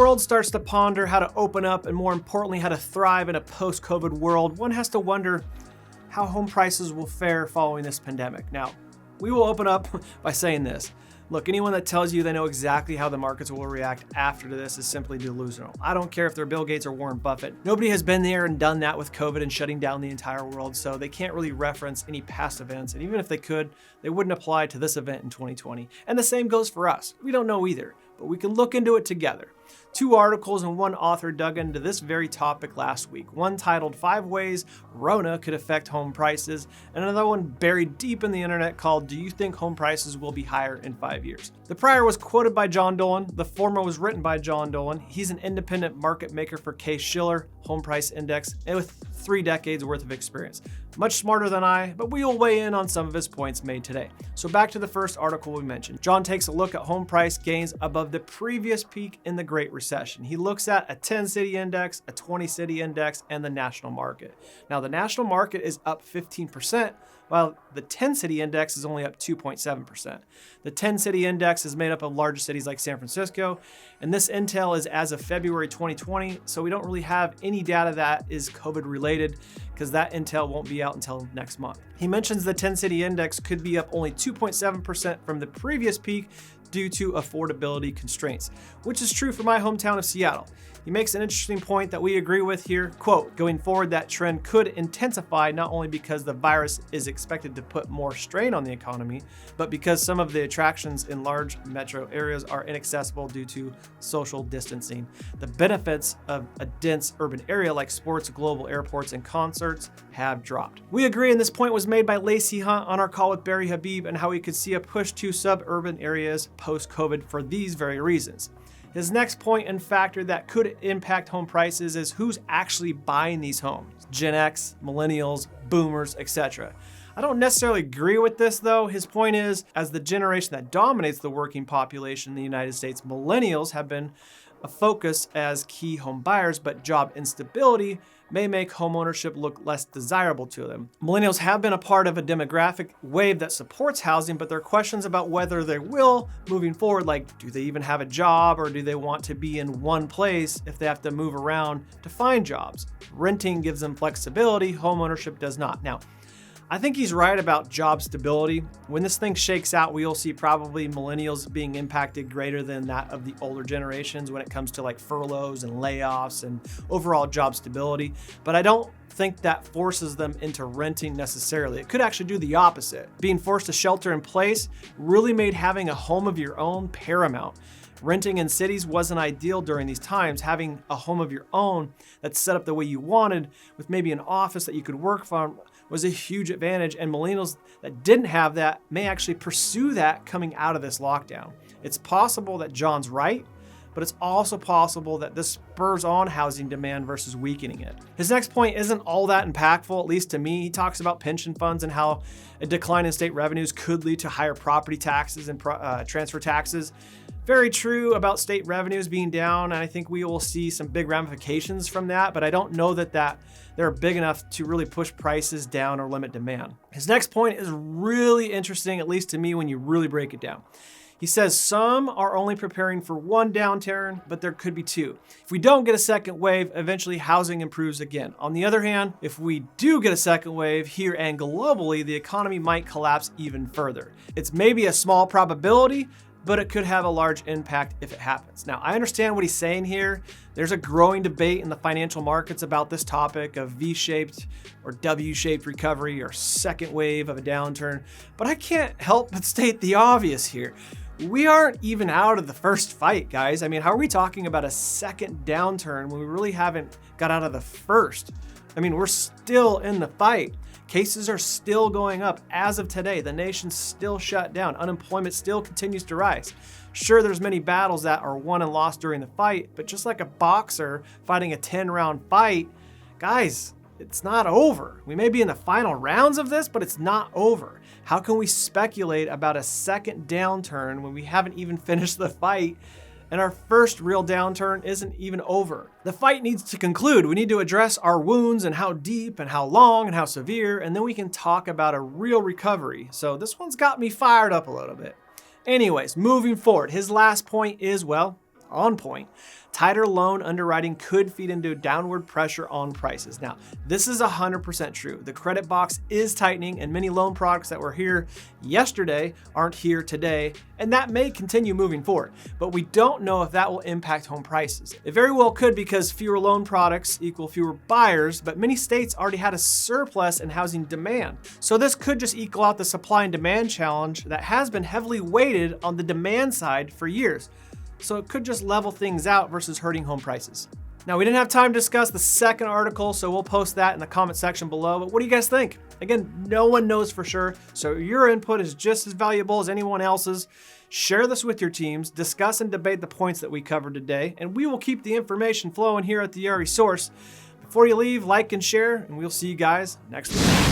world starts to ponder how to open up and, more importantly, how to thrive in a post-COVID world, one has to wonder how home prices will fare following this pandemic. Now, we will open up by saying this. Look, anyone that tells you they know exactly how the markets will react after this is simply delusional. I don't care if they're Bill Gates or Warren Buffett. Nobody has been there and done that with COVID and shutting down the entire world, so they can't really reference any past events. And even if they could, they wouldn't apply to this event in 2020. And the same goes for us. We don't know either, but we can look into it together. 2 articles and 1 author dug into this very topic last week. One titled 5 Ways Rona Could Affect Home Prices, and another one buried deep in the internet called Do You Think Home Prices Will Be Higher in 5 Years? The prior was quoted by John Dolan. The former was written by John Dolan. He's an independent market maker for Case-Shiller Home Price Index and with 3 decades worth of experience. Much smarter than I, but we will weigh in on some of his points made today. So back to the first article we mentioned. John takes a look at home price gains above the previous peak in the Great Recession. He looks at a 10-city index, a 20-city index, and the national market. Now, the national market is up 15%, while the 10-city index is only up 2.7%. The 10-city index is made up of larger cities like San Francisco, and this intel is as of February 2020, so we don't really have any data that is COVID related because that intel won't be out until next month. He mentions the 10-city index could be up only 2.7% from the previous peak due to affordability constraints, which is true for my hometown of Seattle. He makes an interesting point that we agree with here. Quote, going forward, that trend could intensify not only because the virus is expected to put more strain on the economy, but because some of the attractions in large metro areas are inaccessible due to social distancing. The benefits of a dense urban area like sports, global airports, and concerts have dropped. We agree, and this point was made by Lacey Hunt on our call with Barry Habib and how we could see a push to suburban areas post-COVID for these very reasons. His next point and factor that could impact home prices is who's actually buying these homes. Gen X, millennials, boomers, etc. I don't necessarily agree with this though. His point is, as the generation that dominates the working population in the United States, millennials have been a focus as key home buyers, but job instability may make homeownership look less desirable to them. Millennials have been a part of a demographic wave that supports housing, but there are questions about whether they will moving forward, like do they even have a job or do they want to be in one place if they have to move around to find jobs? Renting gives them flexibility, homeownership does not. Now, I think he's right about job stability. When this thing shakes out, we'll see probably millennials being impacted greater than that of the older generations when it comes to like furloughs and layoffs and overall job stability. But I don't think that forces them into renting necessarily. It could actually do the opposite. Being forced to shelter in place really made having a home of your own paramount. Renting in cities wasn't ideal during these times. Having a home of your own that's set up the way you wanted with maybe an office that you could work from was a huge advantage, and millennials that didn't have that may actually pursue that coming out of this lockdown. It's possible that John's right, but it's also possible that this spurs on housing demand versus weakening it. His next point isn't all that impactful, at least to me. He talks about pension funds and how a decline in state revenues could lead to higher property taxes and transfer taxes. Very true about state revenues being down, and I think we will see some big ramifications from that, but I don't know that they're big enough to really push prices down or limit demand. His next point is really interesting, at least to me, when you really break it down. He says some are only preparing for one downturn, but there could be 2. If we don't get a second wave, eventually housing improves again. On the other hand, if we do get a second wave here and globally, the economy might collapse even further. It's maybe a small probability, but it could have a large impact if it happens. Now, I understand what he's saying here. There's a growing debate in the financial markets about this topic of V-shaped or W-shaped recovery or second wave of a downturn, but I can't help but state the obvious here. We aren't even out of the first fight, guys. I mean, how are we talking about a second downturn when we really haven't got out of the first? I mean, we're still in the fight. Cases are still going up. As of today, the nation's still shut down. Unemployment still continues to rise. Sure, there's many battles that are won and lost during the fight, but just like a boxer fighting a 10-round fight, guys, it's not over. We may be in the final rounds of this, but it's not over. How can we speculate about a second downturn when we haven't even finished the fight and our first real downturn isn't even over? The fight needs to conclude. We need to address our wounds and how deep and how long and how severe, and then we can talk about a real recovery. So this one's got me fired up a little bit. Anyways, moving forward, his last point is, well, on point. tighter loan underwriting could feed into downward pressure on prices. Now, this is 100% true. The credit box is tightening, and many loan products that were here yesterday aren't here today, and that may continue moving forward. But we don't know if that will impact home prices. It very well could, because fewer loan products equal fewer buyers, but many states already had a surplus in housing demand. So this could just equal out the supply and demand challenge that has been heavily weighted on the demand side for years. So it could just level things out versus hurting home prices. Now, we didn't have time to discuss the second article, so we'll post that in the comment section below. But what do you guys think? Again, no one knows for sure, so your input is just as valuable as anyone else's. Share this with your teams, discuss and debate the points that we covered today, and we will keep the information flowing here at the RE Source. Before you leave, like and share, and we'll see you guys next week.